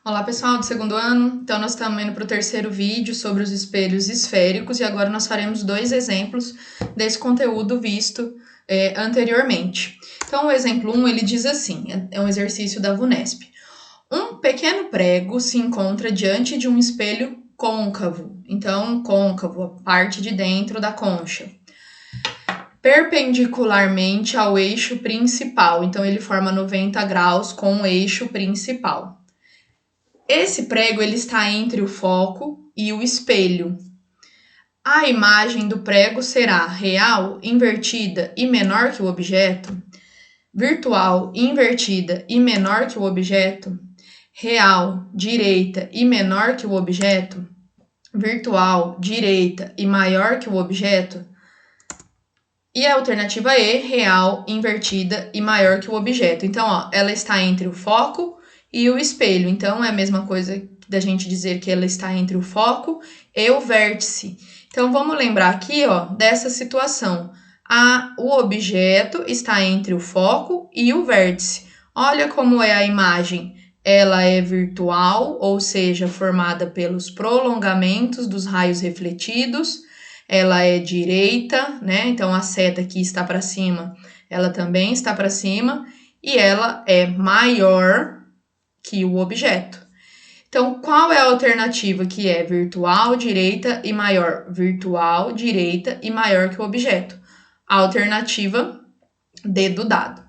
Olá pessoal do segundo ano, então nós estamos indo para o terceiro vídeo sobre os espelhos esféricos e agora nós faremos dois exemplos desse conteúdo visto anteriormente. Então o exemplo 1 ele diz assim, é um exercício da VUNESP. Um pequeno prego se encontra diante de um espelho côncavo, então côncavo, a parte de dentro da concha, perpendicularmente ao eixo principal, então ele forma 90 graus com o eixo principal. Esse prego ele está entre o foco e o espelho. A imagem do prego será real, invertida e menor que o objeto, virtual, invertida e menor que o objeto, real, direita e menor que o objeto, virtual, direita e maior que o objeto. E a alternativa E, real, invertida e maior que o objeto. Então, ó, ela está entre o foco e o espelho. Então, é a mesma coisa da gente dizer que ela está entre o foco e o vértice. Então, vamos lembrar aqui, ó, dessa situação. O objeto está entre o foco e o vértice. Olha como é a imagem. Ela é virtual, ou seja, formada pelos prolongamentos dos raios refletidos. Ela é direita, né? Então, a seta aqui está para cima, ela também está para cima. E ela é maior que o objeto. Então, qual é a alternativa que é virtual, direita e maior? Virtual, direita e maior que o objeto. A alternativa D do dado.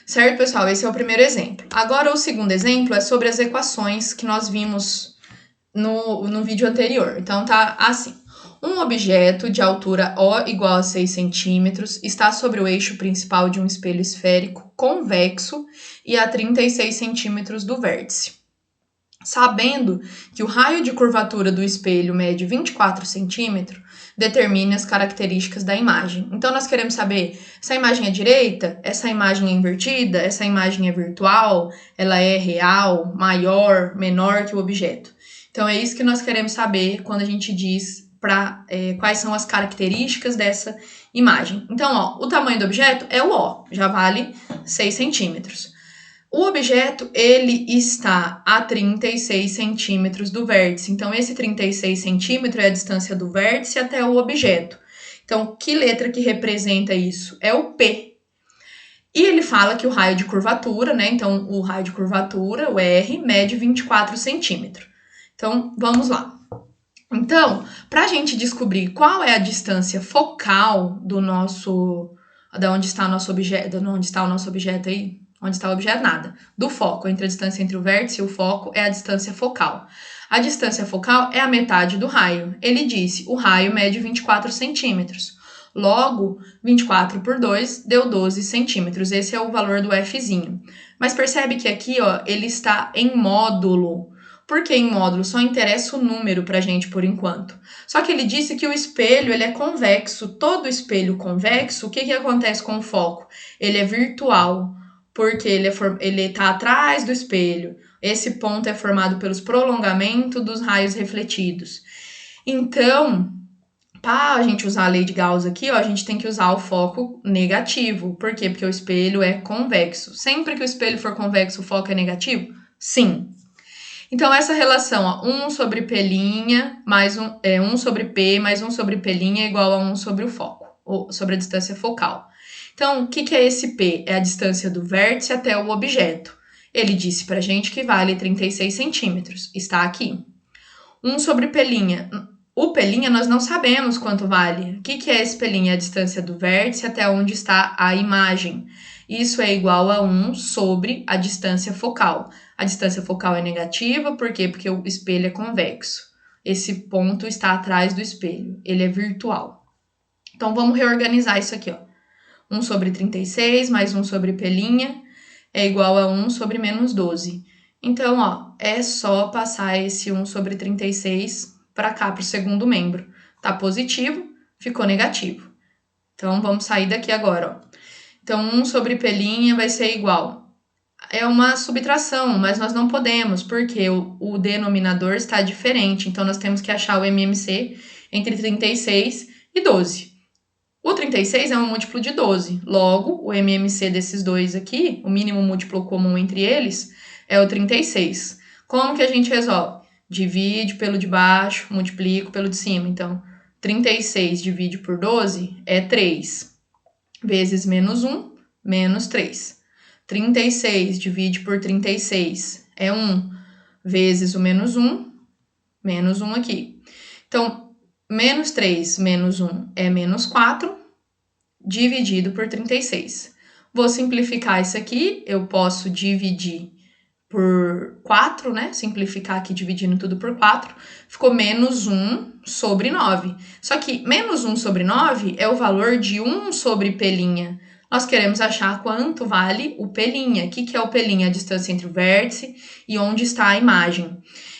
Certo, pessoal? Esse é o primeiro exemplo. Agora, o segundo exemplo é sobre as equações que nós vimos no vídeo anterior. Então, tá assim. Um objeto de altura O igual a 6 centímetros está sobre o eixo principal de um espelho esférico convexo e a 36 centímetros do vértice. Sabendo que o raio de curvatura do espelho mede 24 centímetros, determine as características da imagem. Então, nós queremos saber, essa imagem é direita? Essa imagem é invertida? Essa imagem é virtual? Ela é real, maior, menor que o objeto? Então, é isso que nós queremos saber quando a gente diz quais são as características dessa imagem. Então, ó, o tamanho do objeto é o O, já vale 6 centímetros. O objeto, ele está a 36 centímetros do vértice. Então, esse 36 centímetros é a distância do vértice até o objeto. Então, que letra que representa isso? É o P. E ele fala que o raio de curvatura, né? Então, o raio de curvatura, o R, mede 24 centímetros. Então, vamos lá. Então, para a gente descobrir qual é a distância focal do nosso... Da onde está o nosso objeto, onde está o nosso objeto aí? Onde está o objeto? Nada. Do foco, entre a distância entre o vértice e o foco, é a distância focal. A distância focal é a metade do raio. Ele disse, o raio mede 24 centímetros. Logo, 24 por 2 deu 12 centímetros. Esse é o valor do Fzinho. Mas percebe que aqui, ó, ele está em módulo. Por que em módulo? Só interessa o número pra gente por enquanto. Só que ele disse que o espelho ele é convexo. Todo espelho convexo, o que acontece com o foco? Ele é virtual, porque ele está atrás do espelho. Esse ponto é formado pelos prolongamentos dos raios refletidos. Então, para a gente usar a lei de Gauss aqui, ó, a gente tem que usar o foco negativo. Por quê? Porque o espelho é convexo. Sempre que o espelho for convexo, o foco é negativo? Sim. Então, essa relação, ó, 1 sobre P' mais 1 sobre P mais 1 sobre P' é igual a 1 sobre o foco, ou sobre a distância focal. Então, o que é esse P? É a distância do vértice até o objeto. Ele disse pra gente que vale 36 centímetros. Está aqui. 1 sobre P'. O P' nós não sabemos quanto vale. O que é esse P'? É a distância do vértice até onde está a imagem. Isso é igual a 1 sobre a distância focal. A distância focal é negativa, por quê? Porque o espelho é convexo. Esse ponto está atrás do espelho, ele é virtual. Então, vamos reorganizar isso aqui, ó. 1 sobre 36 mais 1 sobre P' é igual a 1 sobre menos 12. Então, ó, é só passar esse 1 sobre 36 para cá, para o segundo membro. Tá positivo, ficou negativo. Então, vamos sair daqui agora, ó. Então, 1 sobre P' vai ser igual. É uma subtração, mas nós não podemos, porque o denominador está diferente. Então, nós temos que achar o MMC entre 36 e 12. O 36 é um múltiplo de 12. Logo, o MMC desses dois aqui, o mínimo múltiplo comum entre eles, é o 36. Como que a gente resolve? Divide pelo de baixo, multiplico pelo de cima. Então, 36 divide por 12 é 3, vezes menos 1, menos 3. 36 divide por 36 é 1, vezes o menos 1, menos 1 aqui. Então, menos 3 menos 1 é menos 4, dividido por 36. Vou simplificar isso aqui, eu posso dividir por 4, né? Simplificar aqui dividindo tudo por 4, ficou menos 1 sobre 9. Só que menos 1 sobre 9 é o valor de 1 sobre pelinha. Nós queremos achar quanto vale o pelinha. O que é o pelinha? A distância entre o vértice e onde está a imagem.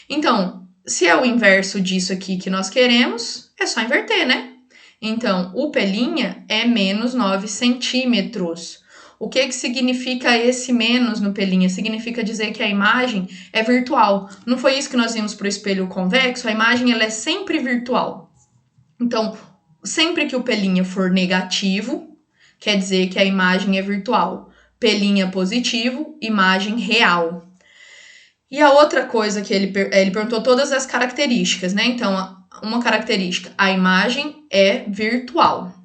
Então, se é o inverso disso aqui que nós queremos, é só inverter, né? Então, o pelinha é menos 9 centímetros. O que significa esse menos no pelinha? Significa dizer que a imagem é virtual. Não foi isso que nós vimos para o espelho convexo? A imagem ela é sempre virtual. Então, sempre que o pelinha for negativo, quer dizer que a imagem é virtual. Pelinha positivo, imagem real. E a outra coisa que ele perguntou todas as características, né? Então, uma característica, a imagem é virtual.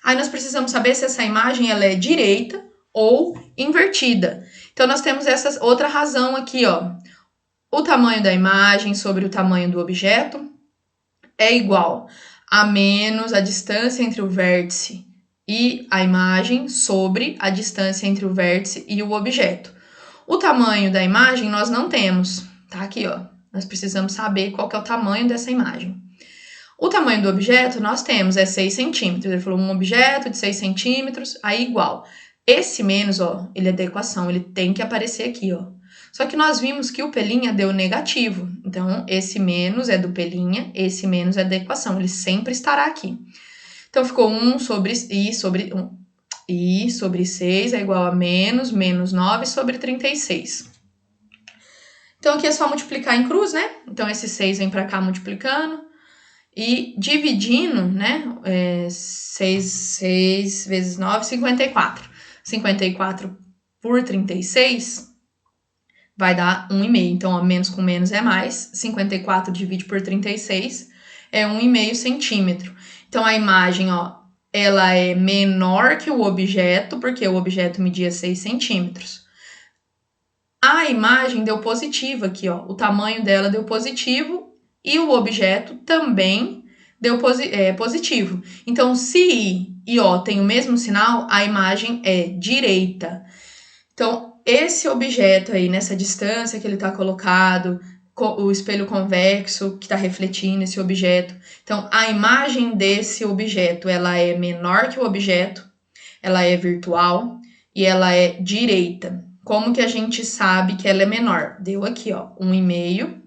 Aí nós precisamos saber se essa imagem ela é direita ou invertida. Então, nós temos essa outra razão aqui, ó. O tamanho da imagem sobre o tamanho do objeto é igual a menos a distância entre o vértice e a imagem sobre a distância entre o vértice e o objeto. O tamanho da imagem nós não temos, tá aqui, ó. Nós precisamos saber qual que é o tamanho dessa imagem. O tamanho do objeto nós temos, é 6 centímetros. Ele falou um objeto de 6 centímetros, aí igual. Esse menos, ó, ele é da equação, ele tem que aparecer aqui, ó. Só que nós vimos que o pelinha deu negativo. Então, esse menos é do pelinha, esse menos é da equação. Ele sempre estará aqui. Então, ficou 1 sobre i sobre 1. I sobre 6 é igual a menos 9 sobre 36. Então, aqui é só multiplicar em cruz, né? Então, esse 6 vem para cá multiplicando. E dividindo, né? 6 vezes 9, 54. 54 por 36 vai dar 1,5. Então, ó, menos com menos é mais. 54 divide por 36 é 1,5 centímetro. Então, a imagem, ó, ela é menor que o objeto, porque o objeto media 6 centímetros. A imagem deu positivo aqui, ó. O tamanho dela deu positivo e o objeto também deu positivo. Então, se I e O tem o mesmo sinal, a imagem é direita. Então, esse objeto aí, nessa distância que ele está colocado, o espelho convexo que está refletindo esse objeto. Então, a imagem desse objeto, ela é menor que o objeto, ela é virtual e ela é direita. Como que a gente sabe que ela é menor? Deu aqui, ó, 1,5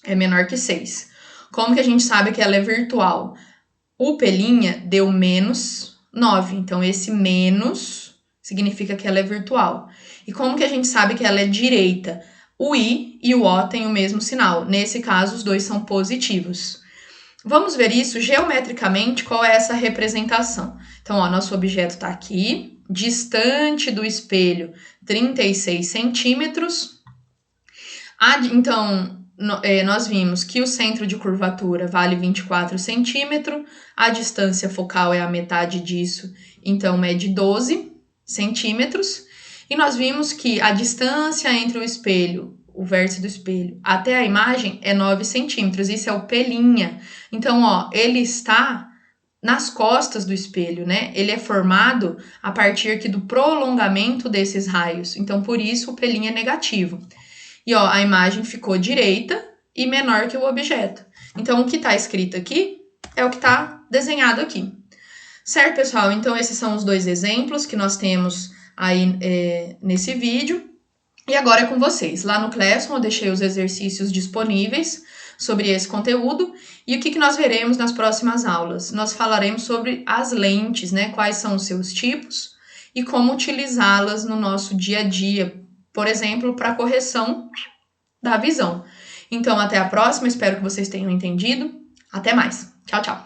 é menor que 6. Como que a gente sabe que ela é virtual? O pelinha deu menos 9, então esse menos significa que ela é virtual. E como que a gente sabe que ela é direita? O I e o O têm o mesmo sinal. Nesse caso, os dois são positivos. Vamos ver isso geometricamente, qual é essa representação. Então, ó, nosso objeto está aqui, distante do espelho, 36 centímetros. Então, nós vimos que o centro de curvatura vale 24 centímetros, a distância focal é a metade disso, então mede 12 centímetros. E nós vimos que a distância entre o espelho, o vértice do espelho, até a imagem é 9 centímetros. Isso é o pelinha. Então, ó, ele está nas costas do espelho, né? Ele é formado a partir aqui do prolongamento desses raios. Então, por isso, o pelinha é negativo. E, ó, a imagem ficou direita e menor que o objeto. Então, o que está escrito aqui é o que está desenhado aqui. Certo, pessoal? Então, esses são os dois exemplos que nós temos aí nesse vídeo. E agora é com vocês. Lá no Classroom eu deixei os exercícios disponíveis sobre esse conteúdo. E o que nós veremos nas próximas aulas? Nós falaremos sobre as lentes, né? Quais são os seus tipos e como utilizá-las no nosso dia a dia, por exemplo, para correção da visão. Então, até a próxima. Espero que vocês tenham entendido. Até mais. Tchau, tchau.